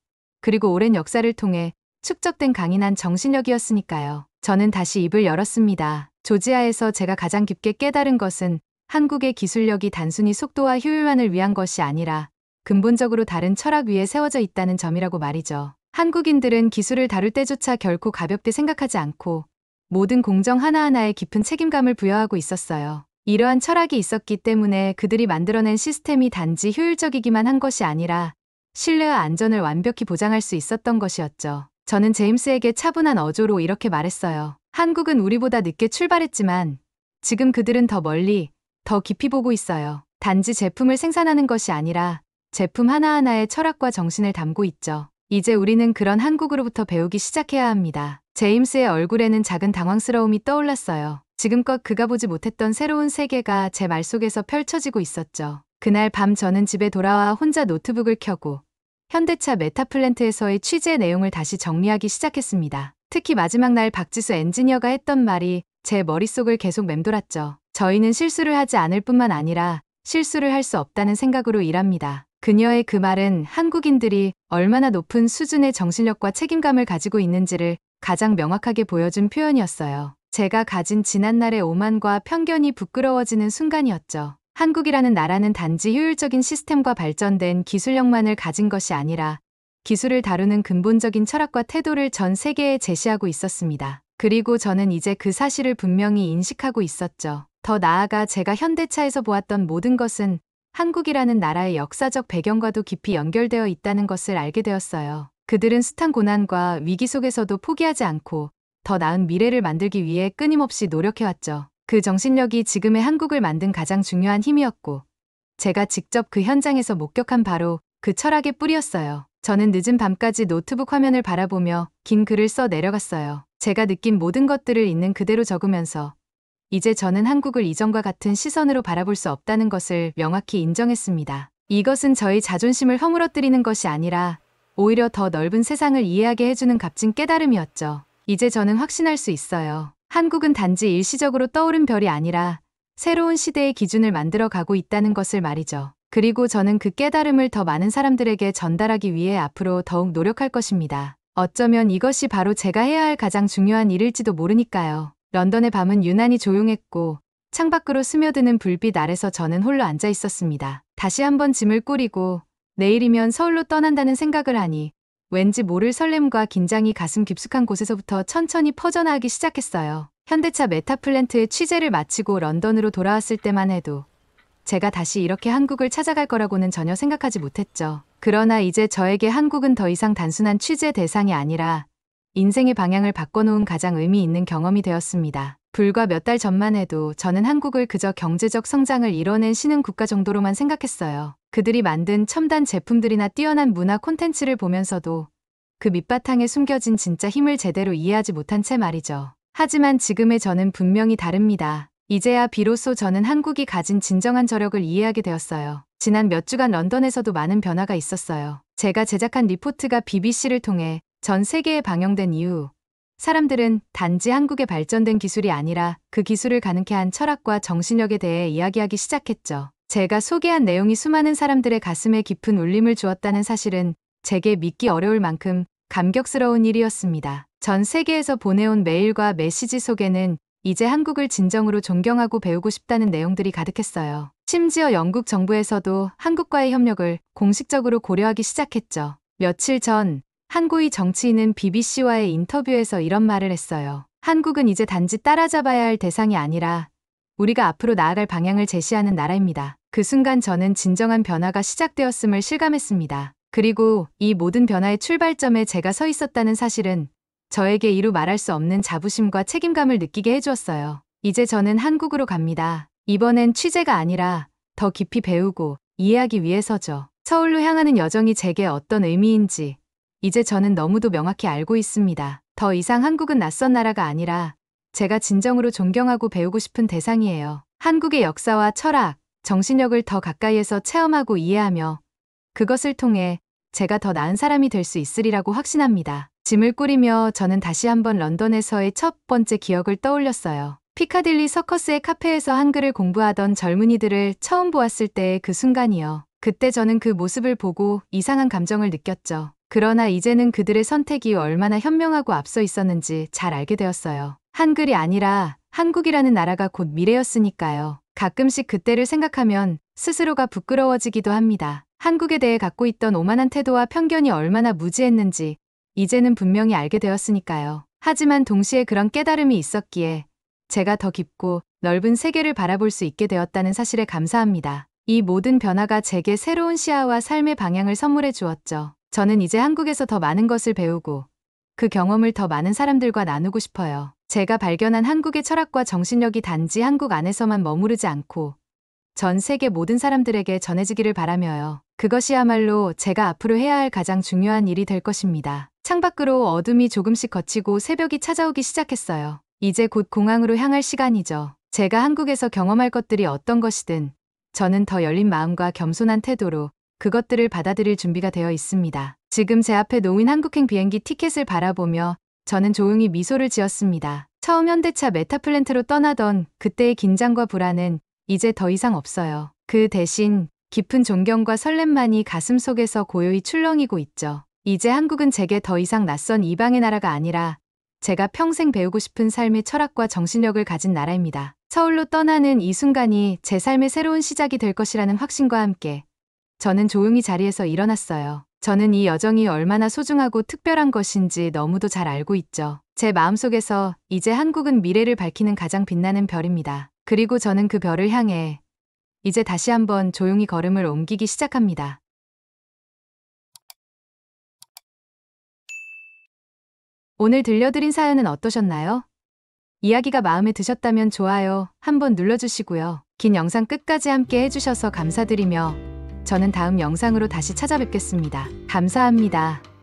그리고 오랜 역사를 통해 축적된 강인한 정신력이었으니까요. 저는 다시 입을 열었습니다. 조지아에서 제가 가장 깊게 깨달은 것은 한국의 기술력이 단순히 속도와 효율만을 위한 것이 아니라 근본적으로 다른 철학 위에 세워져 있다는 점이라고 말이죠. 한국인들은 기술을 다룰 때조차 결코 가볍게 생각하지 않고 모든 공정 하나하나에 깊은 책임감을 부여하고 있었어요. 이러한 철학이 있었기 때문에 그들이 만들어낸 시스템이 단지 효율적이기만 한 것이 아니라 신뢰와 안전을 완벽히 보장할 수 있었던 것이었죠. 저는 제임스에게 차분한 어조로 이렇게 말했어요. 한국은 우리보다 늦게 출발했지만 지금 그들은 더 멀리, 더 깊이 보고 있어요. 단지 제품을 생산하는 것이 아니라 제품 하나하나의 철학과 정신을 담고 있죠. 이제 우리는 그런 한국으로부터 배우기 시작해야 합니다. 제임스의 얼굴에는 작은 당황스러움이 떠올랐어요. 지금껏 그가 보지 못했던 새로운 세계가 제 말 속에서 펼쳐지고 있었죠. 그날 밤 저는 집에 돌아와 혼자 노트북을 켜고 현대차 메타플랜트에서의 취재 내용을 다시 정리하기 시작했습니다. 특히 마지막 날 박지수 엔지니어가 했던 말이 제 머릿속을 계속 맴돌았죠. 저희는 실수를 하지 않을 뿐만 아니라 실수를 할 수 없다는 생각으로 일합니다. 그녀의 그 말은 한국인들이 얼마나 높은 수준의 정신력과 책임감을 가지고 있는지를 가장 명확하게 보여준 표현이었어요. 제가 가진 지난날의 오만과 편견이 부끄러워지는 순간이었죠. 한국이라는 나라는 단지 효율적인 시스템과 발전된 기술력만을 가진 것이 아니라 기술을 다루는 근본적인 철학과 태도를 전 세계에 제시하고 있었습니다. 그리고 저는 이제 그 사실을 분명히 인식하고 있었죠. 더 나아가 제가 현대차에서 보았던 모든 것은 한국이라는 나라의 역사적 배경과도 깊이 연결되어 있다는 것을 알게 되었어요. 그들은 숱한 고난과 위기 속에서도 포기하지 않고 더 나은 미래를 만들기 위해 끊임없이 노력해왔죠. 그 정신력이 지금의 한국을 만든 가장 중요한 힘이었고 제가 직접 그 현장에서 목격한 바로 그 철학의 뿌리였어요. 저는 늦은 밤까지 노트북 화면을 바라보며 긴 글을 써 내려갔어요. 제가 느낀 모든 것들을 있는 그대로 적으면서 이제 저는 한국을 이전과 같은 시선으로 바라볼 수 없다는 것을 명확히 인정했습니다. 이것은 저희 자존심을 허물어뜨리는 것이 아니라 오히려 더 넓은 세상을 이해하게 해주는 값진 깨달음이었죠. 이제 저는 확신할 수 있어요. 한국은 단지 일시적으로 떠오른 별이 아니라 새로운 시대의 기준을 만들어 가고 있다는 것을 말이죠. 그리고 저는 그 깨달음을 더 많은 사람들에게 전달하기 위해 앞으로 더욱 노력할 것입니다. 어쩌면 이것이 바로 제가 해야 할 가장 중요한 일일지도 모르니까요. 런던의 밤은 유난히 조용했고 창밖으로 스며드는 불빛 아래서 저는 홀로 앉아 있었습니다. 다시 한번 짐을 꾸리고 내일이면 서울로 떠난다는 생각을 하니 왠지 모를 설렘과 긴장이 가슴 깊숙한 곳에서부터 천천히 퍼져나가기 시작했어요. 현대차 메타플랜트의 취재를 마치고 런던으로 돌아왔을 때만 해도 제가 다시 이렇게 한국을 찾아갈 거라고는 전혀 생각하지 못했죠. 그러나 이제 저에게 한국은 더 이상 단순한 취재 대상이 아니라 인생의 방향을 바꿔놓은 가장 의미 있는 경험이 되었습니다. 불과 몇 달 전만 해도 저는 한국을 그저 경제적 성장을 이뤄낸 신흥 국가 정도로만 생각했어요. 그들이 만든 첨단 제품들이나 뛰어난 문화 콘텐츠를 보면서도 그 밑바탕에 숨겨진 진짜 힘을 제대로 이해하지 못한 채 말이죠. 하지만 지금의 저는 분명히 다릅니다. 이제야 비로소 저는 한국이 가진 진정한 저력을 이해하게 되었어요. 지난 몇 주간 런던에서도 많은 변화가 있었어요. 제가 제작한 리포트가 BBC를 통해 전 세계에 방영된 이후 사람들은 단지 한국의 발전된 기술이 아니라 그 기술을 가능케 한 철학과 정신력에 대해 이야기하기 시작했죠. 제가 소개한 내용이 수많은 사람들의 가슴에 깊은 울림을 주었다는 사실은 제게 믿기 어려울 만큼 감격스러운 일이었습니다. 전 세계에서 보내온 메일과 메시지 속에는 이제 한국을 진정으로 존경하고 배우고 싶다는 내용들이 가득했어요. 심지어 영국 정부에서도 한국과의 협력을 공식적으로 고려하기 시작했죠. 며칠 전 한 고위 정치인은 BBC와의 인터뷰에서 이런 말을 했어요. 한국은 이제 단지 따라잡아야 할 대상이 아니라 우리가 앞으로 나아갈 방향을 제시하는 나라입니다. 그 순간 저는 진정한 변화가 시작되었음을 실감했습니다. 그리고 이 모든 변화의 출발점에 제가 서 있었다는 사실은 저에게 이루 말할 수 없는 자부심과 책임감을 느끼게 해주었어요. 이제 저는 한국으로 갑니다. 이번엔 취재가 아니라 더 깊이 배우고 이해하기 위해서죠. 서울로 향하는 여정이 제게 어떤 의미인지 이제 저는 너무도 명확히 알고 있습니다. 더 이상 한국은 낯선 나라가 아니라 제가 진정으로 존경하고 배우고 싶은 대상이에요. 한국의 역사와 철학, 정신력을 더 가까이에서 체험하고 이해하며 그것을 통해 제가 더 나은 사람이 될 수 있으리라고 확신합니다. 짐을 꾸리며 저는 다시 한번 런던에서의 첫 번째 기억을 떠올렸어요. 피카딜리 서커스의 카페에서 한글을 공부하던 젊은이들을 처음 보았을 때의 그 순간이요. 그때 저는 그 모습을 보고 이상한 감정을 느꼈죠. 그러나 이제는 그들의 선택이 얼마나 현명하고 앞서 있었는지 잘 알게 되었어요. 한글이 아니라 한국이라는 나라가 곧 미래였으니까요. 가끔씩 그때를 생각하면 스스로가 부끄러워지기도 합니다. 한국에 대해 갖고 있던 오만한 태도와 편견이 얼마나 무지했는지 이제는 분명히 알게 되었으니까요. 하지만 동시에 그런 깨달음이 있었기에 제가 더 깊고 넓은 세계를 바라볼 수 있게 되었다는 사실에 감사합니다. 이 모든 변화가 제게 새로운 시야와 삶의 방향을 선물해 주었죠. 저는 이제 한국에서 더 많은 것을 배우고 그 경험을 더 많은 사람들과 나누고 싶어요. 제가 발견한 한국의 철학과 정신력이 단지 한국 안에서만 머무르지 않고 전 세계 모든 사람들에게 전해지기를 바라며요. 그것이야말로 제가 앞으로 해야 할 가장 중요한 일이 될 것입니다. 창밖으로 어둠이 조금씩 걷히고 새벽이 찾아오기 시작했어요. 이제 곧 공항으로 향할 시간이죠. 제가 한국에서 경험할 것들이 어떤 것이든 저는 더 열린 마음과 겸손한 태도로 그것들을 받아들일 준비가 되어 있습니다. 지금 제 앞에 놓인 한국행 비행기 티켓을 바라보며 저는 조용히 미소를 지었습니다. 처음 현대차 메타플랜트로 떠나던 그때의 긴장과 불안은 이제 더 이상 없어요. 그 대신 깊은 존경과 설렘만이 가슴 속에서 고요히 출렁이고 있죠. 이제 한국은 제게 더 이상 낯선 이방의 나라가 아니라 제가 평생 배우고 싶은 삶의 철학과 정신력을 가진 나라입니다. 서울로 떠나는 이 순간이 제 삶의 새로운 시작이 될 것이라는 확신과 함께 저는 조용히 자리에서 일어났어요. 저는 이 여정이 얼마나 소중하고 특별한 것인지 너무도 잘 알고 있죠. 제 마음속에서 이제 한국은 미래를 밝히는 가장 빛나는 별입니다. 그리고 저는 그 별을 향해 이제 다시 한번 조용히 걸음을 옮기기 시작합니다. 오늘 들려드린 사연은 어떠셨나요? 이야기가 마음에 드셨다면 좋아요 한번 눌러주시고요. 긴 영상 끝까지 함께 해주셔서 감사드리며 저는 다음 영상으로 다시 찾아뵙겠습니다. 감사합니다.